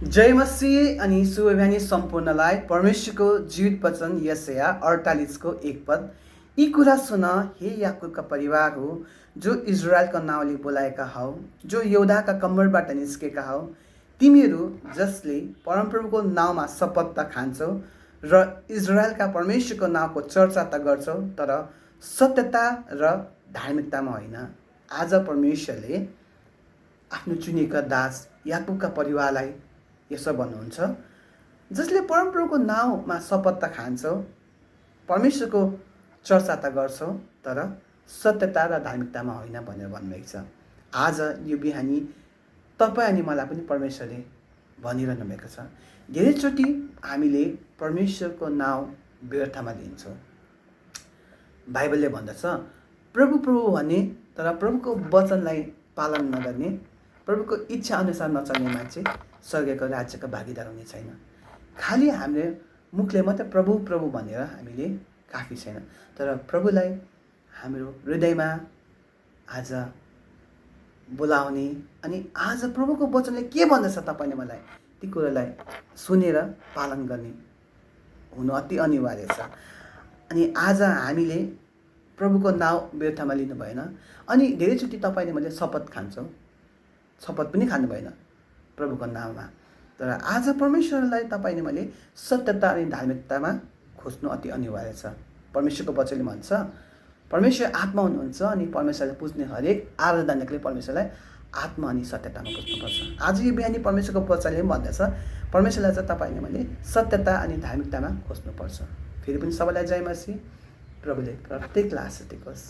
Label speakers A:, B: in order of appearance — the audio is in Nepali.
A: जय मसीह अनि शुभबिहानी सम्पूर्णलाई परमेश्वरको जीवित वचन यशाया 48 को 1 पद। यी कुरा सुन हे याकुबका परिवार हो, जो इजरायलका नाउँले बोलाएका हौ, जो यहुदाका कम्मरबाट निस्केका हौ, तिमीहरू जसले परमप्रभुको नाउँमा शपथ त खान्छौ र इजरायलका परमेश्वरको नाउँको चर्चा त गर्छौ, तर सत्यता र धार्मिकतामा होइन। आज परमेश्वरले आफ्नो चुनेका दास याकुबका परिवारलाई यसो भन्नुहुन्छ, जसले परमप्रभुको नाउँमा शपथ त खान्छौ, परमेश्वरको चर्चा त गर्छौ, तर सत्यता र धार्मिकतामा होइन भनेर भन्नुभएको छ। आज यो बिहानी तपाईँ अनि मलाई पनि परमेश्वरले भनिरहनु भएको छ। धेरैचोटि हामीले परमेश्वरको नाउँ व्यर्थमा लिन्छौँ। बाइबलले भन्दछ, प्रभु प्रभु भन्ने तर प्रभुको वचनलाई पालन नगर्ने, प्रभुको इच्छा अनुसार नचल्ने मान्छे स्वर्गको राज्यको भागीदार हुने छैन। खालि हामीले मुखले मात्रै प्रभु प्रभु भनेर हामीले काफी छैन, तर प्रभुलाई हाम्रो हृदयमा आज बोलाउने अनि आज प्रभुको वचनले के भन्दछ तपाईँले मलाई ती कुरालाई सुनेर पालन गर्ने हुनु अति अनिवार्य छ। अनि आज हामीले प्रभुको नाउँ व्यर्थमा लिनु भएन। अनि धेरैचोटि तपाईँले मैले शपथ खान्छौँ, शपथ पनि खानु भएन प्रभुको नाममा, तर आज परमेश्वरलाई तपाईँले मैले सत्यता अनि धार्मिकतामा खोज्नु अति अनिवार्य छ। परमेश्वरको वचनले भन्छ, परमेश्वर आत्मा हुनुहुन्छ अनि परमेश्वरलाई पुज्ने हरेक आराधनाले परमेश्वरलाई आत्मा अनि सत्यतामा पुज्नुपर्छ। आज यो बिहानी परमेश्वरको वचनले पनि भन्दछ, परमेश्वरलाई चाहिँ तपाईँले मैले सत्यता अनि धार्मिकतामा खोज्नुपर्छ। फेरि पनि सबैलाई जय मसीह। प्रभुले प्रत्येकलाई आशीष दियोस्।